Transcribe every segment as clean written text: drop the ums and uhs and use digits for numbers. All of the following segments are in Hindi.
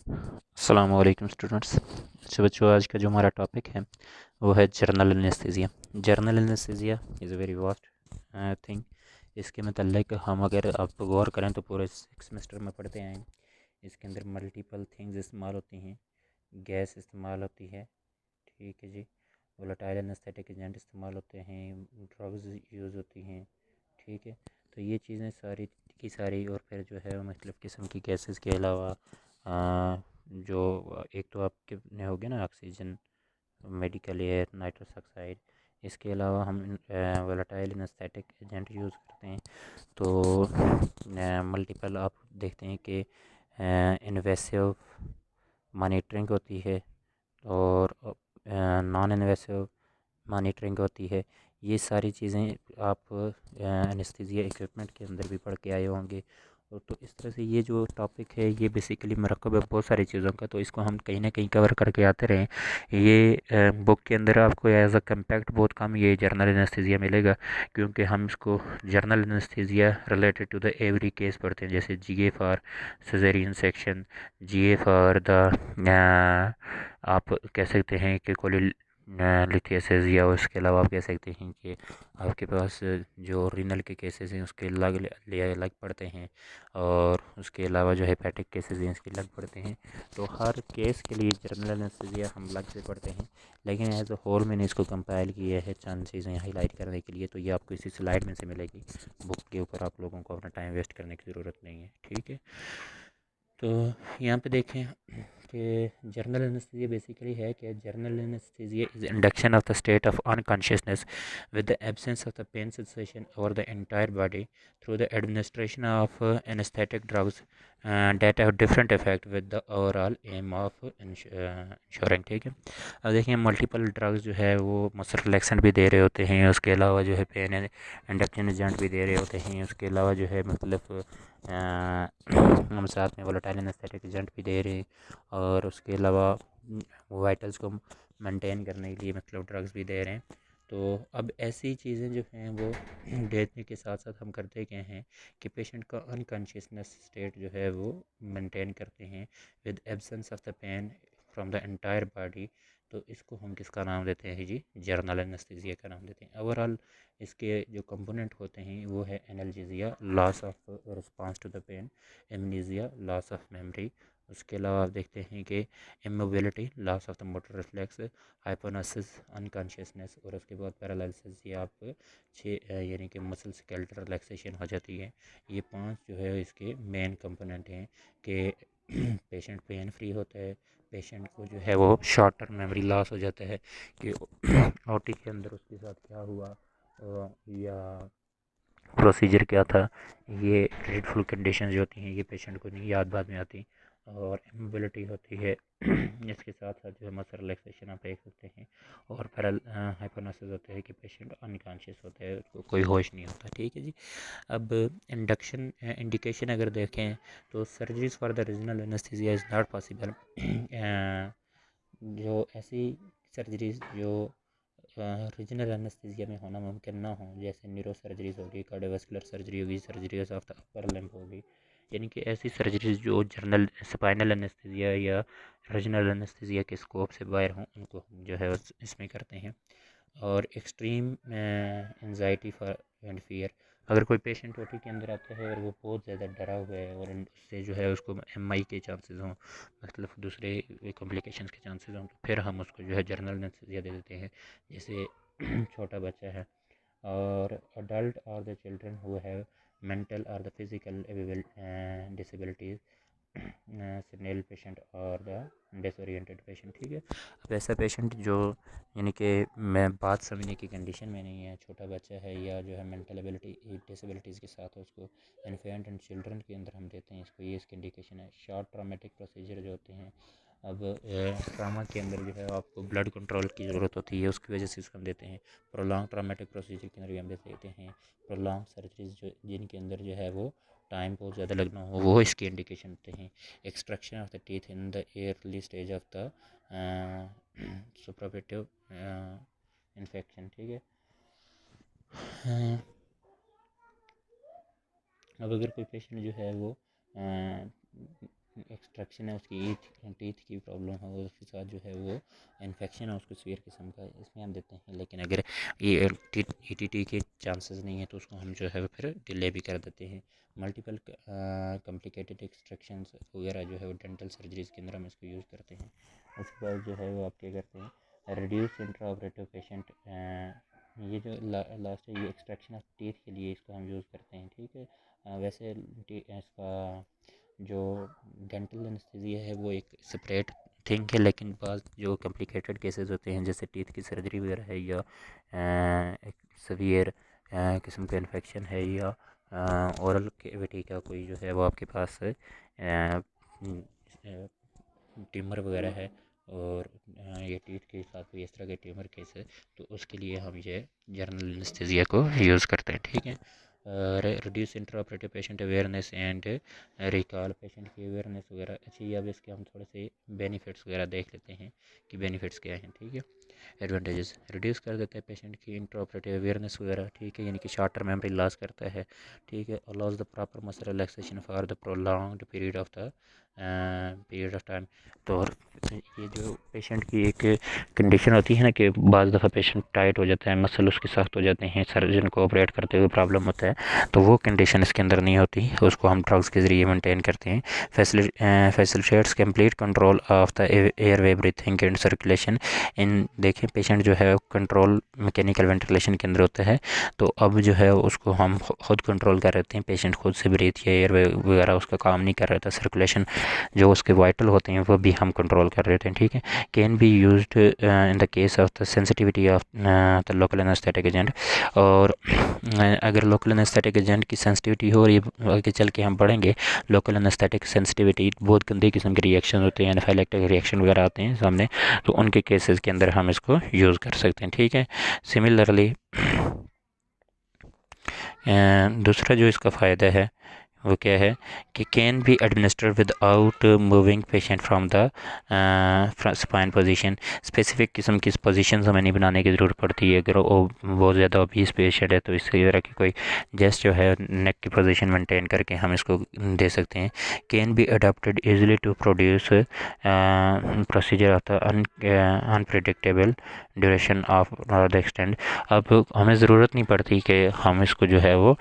अस्सलाम वालेकुम स्टूडेंट्स। अच्छा बच्चों, आज का जो हमारा टॉपिक है वो है journal anaesthesia. Journal anaesthesia is a very vast thing. इसके मतलब हम अगर आप गौर करें तो पूरे 6 सेमेस्टर में पढ़ते हैं। इसके अंदर मल्टीपल थिंग्स इस्तेमाल होती हैं। गैस इस्तेमाल होती है, ठीक है जी। वोलेटाइल एनेस्थेटिक एजेंट इस्तेमाल होते हैं, ड्रग्स यूज़ होती हैं, ठीक है। तो ये चीज़ें सारी की सारी, और फिर जो है मुख्तलिफ़ किस्म की गैसेस के अलावा जो एक तो आपके ने हो गया ना oxygen, medical air, nitrous oxide. इसके अलावा हम वोलेटाइल एनेस्थेटिक एजेंट यूज़ करते हैं। तो मल्टीपल आप देखते हैं कि इन्वेसिव मॉनिटरिंग होती है और नॉन इन्वेसिव मॉनिटरिंग होती है। ये सारी चीज़ें आप एनेस्थीसिया इक्विपमेंट के अंदर भी पढ़ के आए होंगे। और तो इस तरह से ये जो टॉपिक है ये बेसिकली मरकब है बहुत सारी चीज़ों का, तो इसको हम कहीं ना कहीं कवर करके आते रहें। ये बुक के अंदर आपको एज अ कम्पैक्ट बहुत कम ये जर्नल एनेस्थीसिया मिलेगा, क्योंकि हम इसको general anaesthesia related to the every case पढ़ते हैं। जैसे GA for caesarean section, GA for the आप कह सकते हैं कि लिथियसिस, या उसके अलावा आप कह सकते हैं कि आपके पास जो रीनल के केसेस हैं उसके अलग अलग पड़ते हैं, और उसके अलावा जो हेपेटिक केसेस हैं इसके अलग पड़ते हैं। तो हर केस के लिए जर्नल एनेस्थीसिया हम अलग से पढ़ते हैं, लेकिन एज अ होल मैंने इसको कंपाइल किया है चंद चीज़ें हाईलाइट करने के लिए। तो ये आपको इसी स्लाइड में से मिलेगी। बुक के ऊपर आप लोगों को अपना टाइम वेस्ट करने की ज़रूरत नहीं है, ठीक है। तो यहाँ पे देखें कि जर्नल एनेस्थीसिया बेसिकली है कि general anaesthesia is induction of the state of unconsciousness with the absence of the pain sensation over the entire body through the administration of anaesthetic drugs that have different effect with the overall aim of ensuring, ठीक है। अब देखिए मल्टीपल ड्रग्स जो है वो मसल रिलैक्सेंट भी दे रहे होते हैं, उसके अलावा जो है पेन इंडक्शन एजेंट भी दे रहे होते हैं, उसके अलावा जो है मतलब हम साथ में वोलेटाइल एनेस्थेटिक एजेंट भी दे रहे हैं, और उसके अलावा वाइटल्स को मेंटेन करने के लिए मतलब ड्रग्स भी दे रहे हैं। तो अब ऐसी चीज़ें जो हैं वो देने के साथ साथ हम करते क्या हैं कि पेशेंट का अनकॉन्शियसनेस स्टेट जो है वो मेंटेन करते हैं with absence of the pain from the entire body. तो इसको हम किसका नाम देते हैं जी? जर्नल एनेस्थीसिया का नाम देते हैं। ओवरऑल इसके जो कंपोनेंट होते हैं वो है analgesia, loss of response to the pain, amnesia, loss of memory. उसके अलावा आप देखते हैं कि immobility, loss of the motor reflex, hypnosis, unconsciousness, और उसके बाद पैरालिसिस। ये आप यानी कि मसल स्केलेटल रिलैक्सेशन हो जाती है। ये 5 जो है इसके मेन कंपोनेंट हैं कि पेशेंट पेन फ्री होता है, पेशेंट को जो है वो शॉर्ट टर्म मेमोरी लॉस हो जाता है कि ओटी के अंदर उसके साथ क्या हुआ या प्रोसीजर क्या था। ये ड्रीडफुल कंडीशंस जो होती हैं ये पेशेंट को नहीं याद बाद में आती। और इमोबिलिटी होती है इसके साथ साथ जो है मसल रिलैक्सेशन आप देख सकते हैं। और पैरल हाइपोनेसिस होता है कि पेशेंट अनकॉन्शियस होता है, उसको कोई होश नहीं होता, ठीक है जी। अब इंडक्शन इंडिकेशन अगर देखें तो surgeries for the regional anaesthesia is not possible. जो ऐसी सर्जरीज जो रीजनल एनेस्थीसिया में होना मुमकिन ना हो, जैसे न्यूरो सर्जरीज होगी, कार्डियोवास्कुलर सर्जरी होगी, surgeries of the upper limb होगी, यानी कि ऐसी सर्जरीज जो जर्नल स्पाइनल एनेस्थीसिया या रीजनल एनेस्थीसिया के स्कोप से बाहर हों उनको हम जो है इसमें करते हैं। और extreme anxiety for and fear, अगर कोई पेशेंट ओटी के अंदर आता है और वो बहुत ज़्यादा डरा हुआ है और उससे जो है उसको एमआई के चांसेस हों, मतलब दूसरे कॉम्प्लिकेशंस के चांसेस हों, तो फिर हम उसको जो है जर्नल एनेस्थीसिया दे देते हैं। जैसे छोटा बच्चा है और अडल्ट और the children who have mental और द फिजिकल डिसेबिलिटीज़, सेनिल पेशेंट और द डिसोरिएंटेड पेशेंट, ठीक है। अब ऐसा पेशेंट जो यानी कि मैं बात समझने की कंडीशन में नहीं है, छोटा बच्चा है या जो है मेंटल एबिलिटी डिसेबिलिटीज़ के साथ है, उसको इन्फेंट एंड चिल्ड्रन के अंदर हम देते हैं इसको। ये इसकी इंडिकेशन है। शॉर्ट ट्रामेटिक प्रोसीजर जो होते हैं, अब ट्रामा के अंदर जो है आपको ब्लड कंट्रोल की ज़रूरत होती है, उसकी वजह से इसको हम देते हैं। प्रोलॉन्ग ट्रामेटिक प्रोसीजर के अंदर भी हम देते हैं। प्रोलॉन्ग सर्जरीज जो जिनके अंदर जो है वो टाइम बहुत ज़्यादा लगना हो वो इसकी इंडिकेशन होते हैं। Extraction of the teeth in the early stage of the suppurative infection, ठीक है। अब अगर कोई पेशेंट जो है वो एक्सट्रैक्शन है उसकी टीथ की प्रॉब्लम है, उसके साथ जो है वो इन्फेक्शन है उसको सीवियर किस्म का, इसमें हम देते हैं। लेकिन अगर ये ईटीटी के चांसेस नहीं है तो उसको हम जो है फिर डिले भी कर देते हैं। मल्टीपल कॉम्प्लिकेटेड एक्सट्रैक्शंस वगैरह जो है वो डेंटल सर्जरीज के अंदर हम इसको यूज़ करते हैं। उसके बाद जो है वो आप क्या करते हैं, रिड्यूस इंट्रा ऑपरेटिव पेशेंट, ये जो लास्ट है ये एक्सट्रैक्शन ऑफ टीथ के लिए इसको हम यूज़ करते हैं, ठीक है। वैसे इसका जो डेंटल एनेस्थीसिया है वो एक सेपरेट थिंग है, लेकिन बाज़ जो कॉम्प्लिकेटेड केसेस होते हैं जैसे टीथ की सर्जरी वगैरह है या एक सीवियर किस्म का इन्फेक्शन है या ओरल कैविटी का कोई जो है वो आपके पास ट्यूमर वगैरह है और ये टीथ के साथ कोई इस तरह के ट्यूमर केस है तो उसके लिए हम ये जनरल एनेस्थीसिया को यूज़ करते हैं, ठीक है। Reduce intraoperative patient awareness and recall, patient की अवेयरनेस वगैरह अच्छी। अब इसके हम थोड़े से बेनिफिट्स वगैरह देख लेते हैं कि बेनिफिट्स क्या हैं, ठीक है। एडवांटेजेस, रिड्यूस कर देता है पेशेंट की इंट्राऑपरेटिव अवेयरनेस वगैरह, ठीक है, यानी कि शॉर्ट टर्म मेमोरी लॉस करता है, ठीक है। Allows the proper muscle relaxation for the prolonged period of time. तो ये जो पेशेंट की एक कंडीशन होती है ना कि बाज़ दफ़ा पेशेंट टाइट हो जाता है, मसल उसके सख्त हो जाते हैं, सर्जन को ऑपरेट करते हुए प्रॉब्लम होता है, तो वो कंडीशन इसके अंदर नहीं होती, उसको हम ड्रग्स के ज़रिए मेंटेन करते हैं। Facilitates complete control of the airway, breathing and circulation इन, देखें पेशेंट जो है कंट्रोल मैकेनिकल वेंटिलेशन के अंदर होता है, तो अब जो है उसको हम खुद कंट्रोल कर रहे हैं, पेशेंट खुद से ब्रीथ या एयरवे वगैरह उसका काम नहीं कर रहा था, सर्कुलेशन जो उसके वाइटल होते हैं वो भी हम कंट्रोल कर रहे थे, ठीक है। Can be used in the case of the sensitivity of the local anaesthetic agent, और अगर लोकल एनेस्थेटिक एजेंट की सेंसिटिविटी हो, और ये आगे चल के हम पढ़ेंगे लोकल एनेस्थेटिक सेंसिटिविटी बहुत गंदे किस्म के रिएक्शन होते हैं, एनाफिलैक्टिक रिएक्शन वगैरह आते हैं सामने, तो उनके केसेस के अंदर हम इसको यूज़ कर सकते हैं, ठीक है। सिमिलरली दूसरा जो इसका फ़ायदा है वो क्या है कि can be administer without moving patient from the spine position, specific किस्म की पोजीशन हमें नहीं बनाने की ज़रूरत पड़ती है। अगर वो बहुत ज़्यादा ओबीस पेशेंट है तो इसी तरह की कोई जस्ट जो है नेक की पोजीशन मेंटेन करके हम इसको दे सकते हैं। Can be adopted easily to produce procedure of the unpredictable duration of the extend. अब हमें ज़रूरत नहीं पड़ती कि हम इसको जो है वो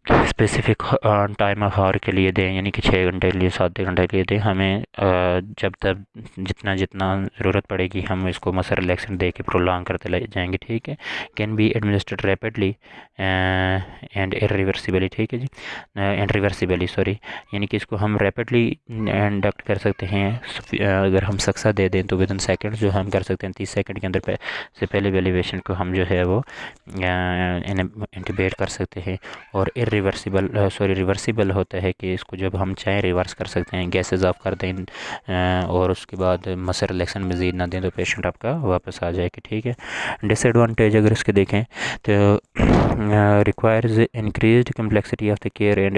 स्पेसिफिक टाइम ऑफ हावर के लिए दें, यानी कि 6 घंटे के लिए 7 घंटे के लिए दें, हमें जब तक जितना जितना ज़रूरत पड़ेगी हम इसको मसल रिलैक्सेंट दे के प्रोलॉन्ग करते ले जाएंगे, ठीक है। Can be administered rapidly and irreversibly, ठीक है जी, एंड रिवर्सिबली सॉरी, यानी कि इसको हम रैपिडली इंडक्ट कर सकते हैं। अगर हम सक्सा दे दें तो विद इन सेकेंड जो हम कर सकते हैं, 30 सेकंड के अंदर से पहले वाले पेशेंट को हम जो है वो इंटुबेट कर सकते हैं। और रिवर्सिबल होता है कि इसको जब हम चाहें रिवर्स कर सकते हैं, गैसेस ऑफ कर दें और उसके बाद मसल रिलैक्सेशन मज़ीद ना दें तो पेशेंट आपका वापस आ जाएगा, ठीक है। डिसएडवांटेज अगर इसके देखें तो requires increased complexity of the care and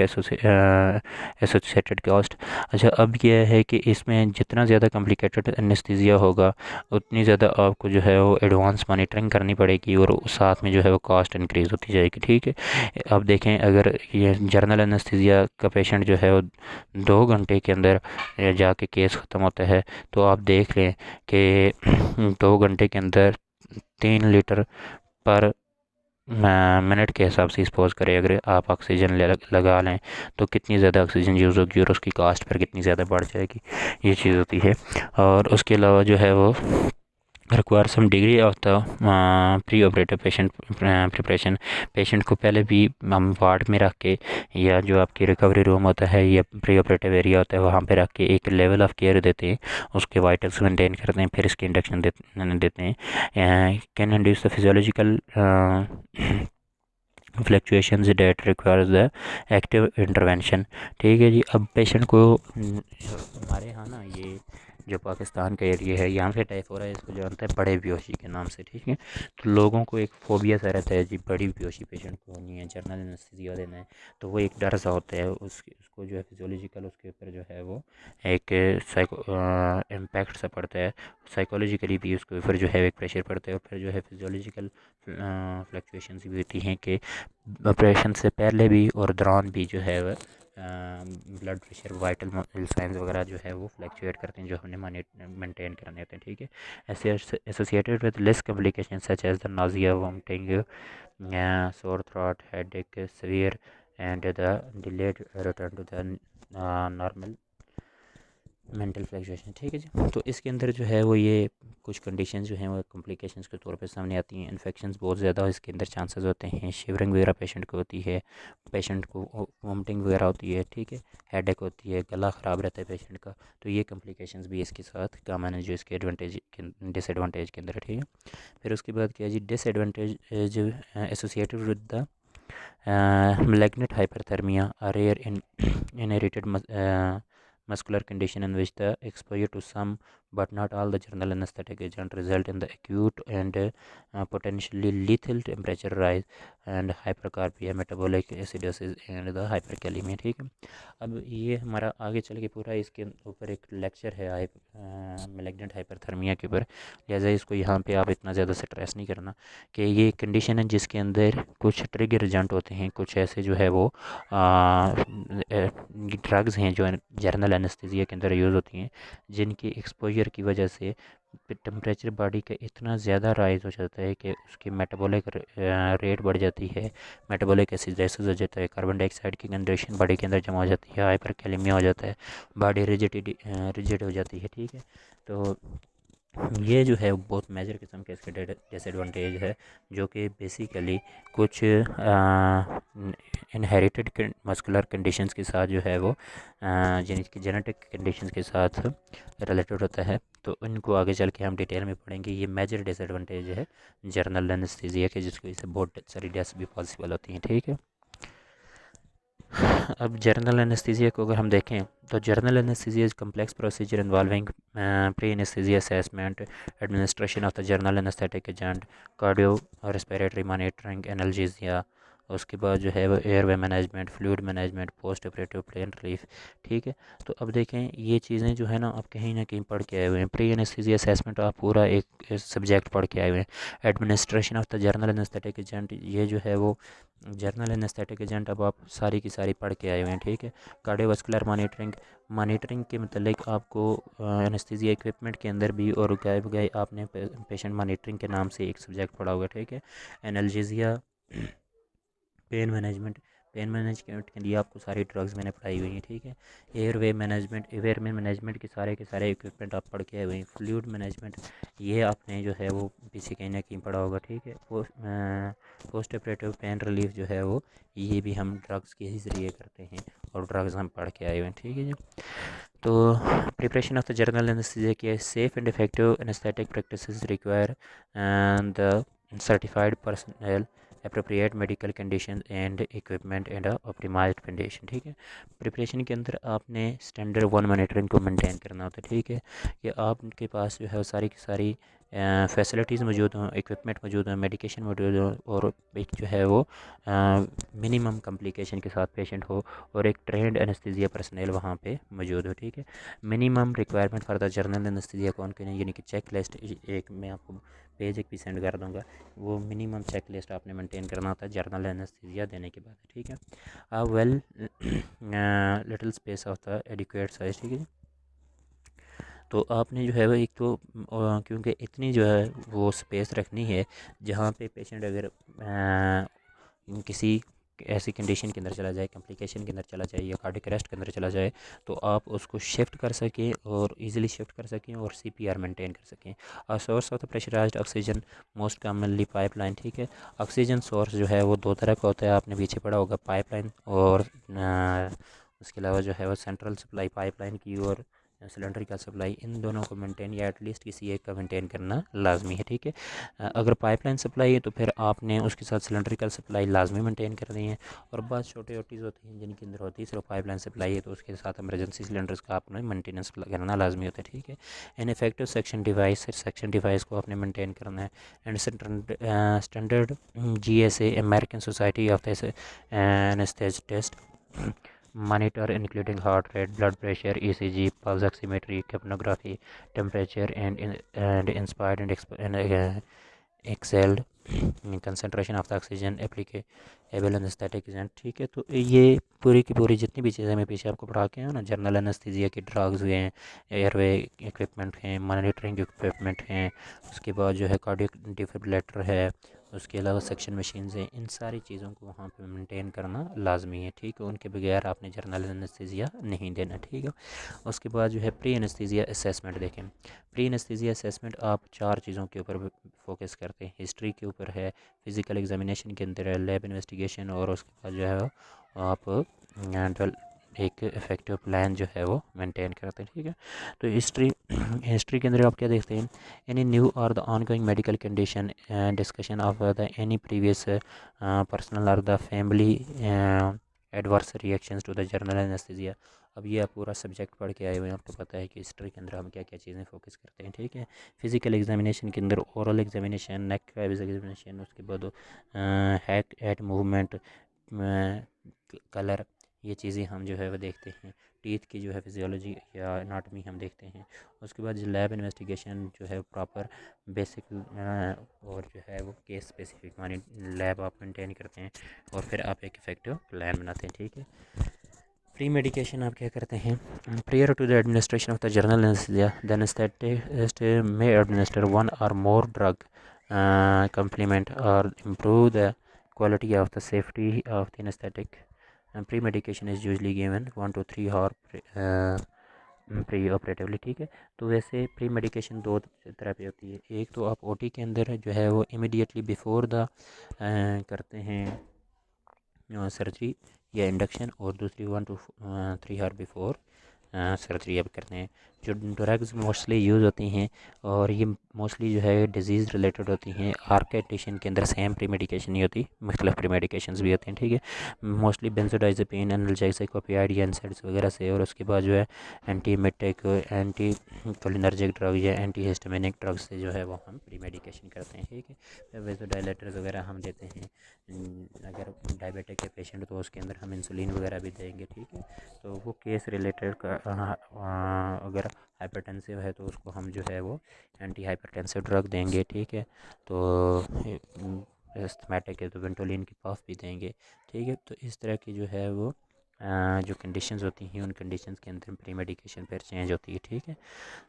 associated cost. अच्छा, अब यह है कि इसमें जितना ज़्यादा कॉम्प्लिकेटेड एनेस्थीसिया होगा उतनी ज़्यादा आपको जो है वो एडवांस मॉनिटरिंग करनी पड़ेगी और साथ में जो है वो कॉस्ट इंक्रीज़ होती जाएगी, ठीक है। अब देखें अगर ये जनरल एनेस्थीसिया का पेशेंट जो है वो 2 घंटे के अंदर जाके केस ख़त्म होता है, तो आप देख लें कि 2 घंटे के अंदर 3 लीटर पर मिनट के हिसाब से सपोज करें अगर आप ऑक्सीजन लगा लें तो कितनी ज़्यादा ऑक्सीजन यूज़ होगी और उसकी कास्ट पर कितनी ज़्यादा बढ़ जाएगी, ये चीज़ होती है। और उसके अलावा जो है वो require some degree of the pre operative patient preparation, patient को पहले भी हम वार्ड में रख के या जो आपकी रिकवरी रूम होता है या प्री ऑपरेटिव एरिया होता है वहाँ पे रख के एक लेवल ऑफ केयर देते हैं, उसके वाइटल्स मेंटेन करते हैं, फिर इसके इंडक्शन देते हैं। Can induce the physiological fluctuations that requires the active intervention, ठीक है जी। अब पेशेंट को हमारे यहाँ ना ये जो पाकिस्तान का एरिया है यहाँ से अटैक हो रहा है, इसको जानते हैं बड़े बेहोशी के नाम से, ठीक है। तो लोगों को एक फोबिया सा रहता है जी बड़ी बेहोशी पेशेंट को होनी है, जनरल एनेस्थीसिया देना है, तो वो एक डर सा होता है उसको जो है फिजियोलॉजिकल उसके ऊपर जो है वो एक इम्पैक्ट सा पड़ता है, साइकोलॉजिकली भी उसके ऊपर जो है एक प्रेशर पड़ता है, और फिर जो है फिजियोलॉजिकल फ्लक्चुएशंस भी होती हैं कि ऑपरेशन से पहले भी और दौरान भी जो है वह ब्लड प्रेशर, वाइटल साइंस वगैरह जो है वो फ्लैक्चुएट करते हैं, जो हमने मेंटेन करने होते हैं, ठीक है। ऐसे associated with less complication such as the nausea, vomiting, sore throat, headache, severe and the delayed return to the normal mental fluctuation, ठीक है जी। तो इसके अंदर जो है वो ये कुछ कंडीशन जो हैं वो कॉम्प्लिकेशंस के तौर पे सामने आती हैं। इन्फेक्शंस बहुत ज़्यादा इसके अंदर चांसेस होते हैं, शिवरिंग वगैरह पेशेंट को होती है, पेशेंट को वोमिटिंग वगैरह होती है, ठीक है, हेडेक होती है, गला ख़राब रहता है पेशेंट का। तो ये कॉम्प्लिकेशंस भी इसके साथ कॉमन है जो इसके एडवांटेज डिसएडवांटेज के अंदर है, ठीक है। फिर उसके बाद क्या है जी, डिसएडवांटेज जो associated with the malignant hyperthermia are rare in inherited muscular condition in which the exposure to some but not all the general anesthetic agent result in the acute and potentially lethal temperature rise and hypercarbia, metabolic acidosis and the hyperkalemia, ठीक है। अब ये हमारा आगे चल के पूरा इसके ऊपर एक लेक्चर है मेलिग्नेंट हाइपरथर्मिया के ऊपर, लिहाजा इसको यहाँ पे आप इतना ज़्यादा स्ट्रेस नहीं करना कि ये कंडीशन है जिसके अंदर कुछ ट्रिगर एजेंट होते हैं, कुछ ऐसे जो है वो ड्रग्स हैं जो जर्नल एनेस्थीसिया के अंदर यूज़ होती हैं, जिनकी एक्सपोजर की वजह से टेम्परेचर बॉडी का इतना ज़्यादा राइज हो जाता है कि उसकी मेटाबॉलिक रेट बढ़ जाती है, मेटाबॉलिक एसिडोसिस हो जाता है, कार्बन डाइऑक्साइड की कंसंट्रेशन बॉडी के अंदर जमा हो जाती है, हाइपरकैलेमिया हो जाता है, बॉडी रिजिड हो जाती है, ठीक है। तो ये जो है बहुत मेजर किस्म के इसके डिसएडवांटेज है, जो कि बेसिकली कुछ इनहेरिटेड मस्कुलर कंडीशंस के साथ जो है वो जिनकी जेनेटिक कंडीशंस के साथ रिलेटेड होता है। तो इनको आगे चल के हम डिटेल में पढ़ेंगे। ये मेजर डिसएडवांटेज है जर्नल एनेस्थीसिया के, जिसकी वजह से बहुत सारी डेथ्स भी पॉसिबल होती हैं, ठीक है। अब जर्नल एनेस्थीसिया को अगर हम देखें तो journal anaesthesia is complex procedure involving pre anaesthesia assessment, administration of the journal anaesthetic agent, cardio respiratory monitoring, analgesia, उसके बाद जो है वो airway management, fluid management, post operative pain relief, ठीक है। तो अब देखें ये चीज़ें जो है ना आप कहीं ना कहीं पढ़ के आए हुए हैं। प्री एनेस्थीसिया असेसमेंट आप पूरा एक सब्जेक्ट पढ़ के आए हुए हैं। Administration of the journal anaesthetic agent, ये जो है वो जर्नल एनेस्थेटिक एजेंट अब आप सारी की सारी पढ़ के आए हुए हैं, ठीक है। कार्डियोवास्कुलर मॉनिटरिंग के मतलब आपको एनेस्थीसिया इक्विपमेंट के अंदर भी और गए आपने पेशेंट मॉनिटरिंग के नाम से एक सब्जेक्ट पढ़ा होगा, ठीक है। एनाल्जेसिया, पेन मैनेजमेंट के लिए आपको सारी ड्रग्स मैंने पढ़ाई हुई हैं, ठीक है। एयरवे मैनेजमेंट के सारे इक्विपमेंट आप पढ़ के आए हुए हैं। फ्लूइड मैनेजमेंट, ये आपने जो है वो पीछे कहीं ना कहीं पढ़ा होगा, ठीक है। पोस्ट ऑपरेटिव पेन रिलीफ जो है वो ये भी हम ड्रग्स के ही ज़रिए करते हैं और ड्रग्स हम पढ़ के आए हुए हैं, ठीक है जी। तो preparation of the general anaesthesia के safe and effective anaesthetic practices require the certified personnel, appropriate medical condition and equipment and optimised condition, ठीक है। प्रिपरेशन के अंदर आपने स्टैंडर्ड 1 मॉनिटरिंग को मेंटेन करना होता है, ठीक है, कि आपके पास जो है वो सारी की सारी फैसिलिटीज़ मौजूद हों, इक्विपमेंट मौजूद हों, मेडिकेशन मौजूद हो, और एक जो है वो मिनिमम कम्प्लिकेशन के साथ पेशेंट हो और एक ट्रेंड एनेस्थीसिया पर्सनल वहाँ पे मौजूद हो, ठीक है। Minimum requirement for the general anaesthesia कौन कौन है, यानी कि चेक लिस्ट एक मैं आपको पेज एक भी सेंड कर दूँगा, वो मिनिमम चेक लिस्ट आपने मेंटेन करना होता है जर्नल एनेस्थीसिया देने के बाद, ठीक है। Well little space of the adequate size, ठीक है। तो आपने जो है वो एक तो क्योंकि इतनी जो है वो स्पेस रखनी है जहाँ पे पेशेंट अगर किसी ऐसी कंडीशन के अंदर चला जाए, कॉम्प्लिकेशन के अंदर चला जाए या कार्डियक अरेस्ट के अंदर चला जाए, तो आप उसको शिफ्ट कर सकें और इजीली शिफ्ट कर सकें और सीपीआर मेंटेन कर सकें। और source of the pressurised oxygen most commonly pipeline, ठीक है। ऑक्सीजन सोर्स जो है वो दो तरह का होता है, आपने पीछे पढ़ा होगा, पाइपलाइन और उसके अलावा जो है वो सेंट्रल सप्लाई पाइपलाइन की और सिलेंड्रिकल सप्लाई, इन दोनों को मेंटेन या एटलीस्ट किसी एक का मेंटेन करना लाजमी है, ठीक है। अगर पाइपलाइन सप्लाई है तो फिर आपने उसके साथ सिलेंड्रिकल सप्लाई लाजमी मेंटेन करनी है, और बहुत छोटे छोटी होती हैं जिनके अंदर होती है सिर्फ पाइपलाइन सप्लाई है, तो उसके साथ इमरजेंसी सिलेंडर्स का आपने मेंटेनेंस करना लाजमी होता है, ठीक है। एन इफेक्टिव सेक्शन डिवाइस को आपने मेंटेन करना है। And standard GSA American society of anaesthetist monitor including heart rate, blood pressure, ECG, pulse oximetry, capnography, temperature, and inspired and exhaled concentration of the oxygen applicable anaesthetic agent, ठीक है। तो ये पूरी की पूरी जितनी भी चीज़ें मैं पीछे आपको पढ़ा के हैं ना, जनरल एनेस्थीसिया की ड्रग्स हुए हैं, एयरवे इक्विपमेंट हैं, मॉनिटरिंग इक्विपमेंट हैं, उसके बाद जो है कार्डियक डिफिब्रिलेटर है, उसके अलावा सक्शन मशीन्स हैं, इन सारी चीज़ों को वहाँ पे मेंटेन करना लाजमी है, ठीक है। उनके बगैर आपने जनरल एनेस्थीसिया नहीं देना, ठीक है। उसके बाद जो है प्री एनेस्थीसिया असेसमेंट देखें। प्री एनेस्थीसिया असेसमेंट आप चार चीज़ों के ऊपर फोकस करते हैं। हिस्ट्री के ऊपर है, फिज़िकल एग्जामिनेशन के अंदर है, लैब इन्वेस्टिगेशन, और उसके बाद जो है आप एक इफ़ेक्टिव प्लान जो है वो मेंटेन करते हैं, ठीक है। तो हिस्ट्री हिस्ट्री के अंदर आप क्या देखते हैं, एनी न्यू और the ongoing medical condition, discussion of the any previous personal और the family adverse reactions to the general anaesthesia. अब ये आप पूरा सब्जेक्ट पढ़ के आए हुए हैं, आपको पता है कि हिस्ट्री के अंदर हम क्या क्या चीज़ें फोकस करते हैं, ठीक है। फिजिकल एग्जामिनेशन के अंदर ओरल एग्जामिनेशन, नेक का एग्जामिनेशन, उसके बाद हेड मूवमेंट, कलर, ये चीज़ें हम जो है वो देखते हैं। टीथ की जो है फिजियोलॉजी या एनाटमी हम देखते हैं। उसके बाद जो लैब इन्वेस्टिगेशन जो है प्रॉपर बेसिक और जो है वो केस स्पेसिफिक मानी लैब आप मेंटेन करते हैं, और फिर आप एक इफेक्टिव प्लान बनाते हैं, ठीक है। प्री मेडिकेशन आप क्या करते हैं, prior to the administration of the general anaesthesia the anaesthetist may administer one और more drug complement or improve the quality of the safety of the anesthetic. And pre-medication is usually given 1 to 3 hour pre operatively, ठीक है। तो वैसे प्री मेडिकेशन दो तरह पे होती है। एक तो आप ओटी के अंदर जो है वो इमीडिएटली बिफोर द करते हैं सर्जरी या इंडक्शन, और दूसरी 1 to 3 hour बिफोर सर्जरी अब करते हैं। जो ड्रग्स मोस्टली यूज़ होती हैं और ये मोस्टली जो है डिजीज़ रिलेटेड होती हैं, आर्केटिशन के अंदर सेम प्री मेडिकेशन नहीं होती, मुख्तलिफ प्री मेडिकेशंस भी होती हैं, ठीक है। मोस्टली बेंजोडाइज़ेपिन, एनाल्जेसिक ओपियाइड या एनसाइड्स वगैरह से, और उसके बाद जो है एंटीमेटिक, एंटी कोलिनर्जिक ड्रग या एंटी हिस्टामिनिक ड्रग से जो है वो हम प्री मेडिकेशन करते हैं, ठीक है। वेज़ोडाइलेटर्स वगैरह हम देते हैं। अगर डायबिटिक के पेशेंट तो उसके अंदर हम इंसुलिन वगैरह भी देंगे, ठीक है। तो वो केस रिलेटेड का अगर हाइपरटेंसिव है तो उसको हम जो है वो एंटी हाइपरटेंसिव ड्रग देंगे, ठीक है। तो एस्थमेटिक है तो वेंटोलिन की पफ भी देंगे, ठीक है। तो इस तरह की जो है वो जो कंडीशंस होती हैं उन कंडीशंस के अंदर प्री मेडिकेशन फिर चेंज होती है, ठीक है।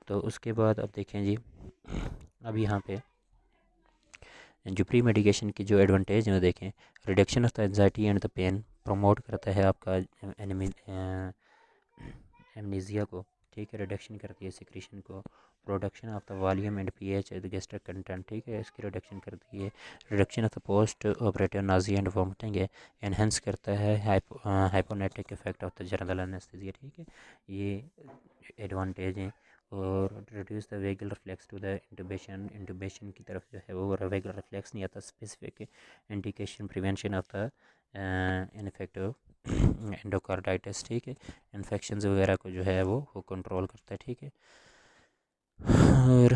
तो उसके बाद अब देखें जी, अब यहाँ पे जो प्री मेडिकेशन की जो एडवांटेज है देखें, reduction of the anxiety and the pain, promote करता है आपका एमनीजिया को, ठीक है। रिडक्शन करती है सिक्रीशन को, production of the volume and pH gastric content, ठीक है, इसकी रिडक्शन करती है। Reduction of the post operative nausea and vomiting है, एनहेंस करता है hypnotic effect of the general anaesthesia, ठीक है। ये एडवांटेज हैं। और reduce the vagal reflex to the intubation की तरफ जो है वो वेगल रिफ्लेक्स नहीं आता, specific indication prevention of the infective endocarditis, ठीक है। इन्फेक्शंस वगैरह को जो है वो कंट्रोल करता है, ठीक है। और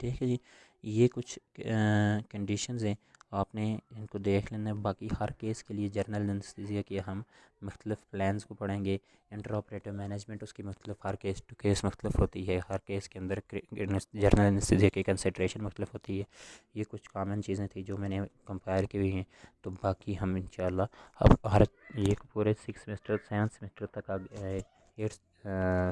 ठीक है जी, ये कुछ कंडीशंस हैं, आपने इनको देख लेना है। बाकी हर केस के लिए जर्नल एनेस्थीसिया के हम मुख्तलिफ प्लान्स को पढ़ेंगे। इंटर ऑपरेटिव मैनेजमेंट उसकी मुख्तलिफ हर केस टू केस मुख्तलिफ होती है, हर केस के अंदर जर्नल एनेस्थीसिया की कंसंट्रेशन मुख्तलिफ होती है। ये कुछ कॉमन चीज़ें थी जो मैंने कंपेयर की हुई हैं। तो बाकी हम इंशाल्लाह अब हर ये पूरे 6 सेमेस्टर 7 सेमेस्टर तक आगे 8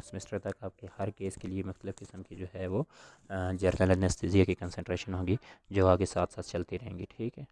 सेमेस्टर तक आपके हर केस के लिए मुख्तलिफ किस्म की जो है वो जर्नल एनेस्थीसिया की कंसंट्रेशन होगी, जो आगे साथ साथ चलती रहेंगी, ठीक है।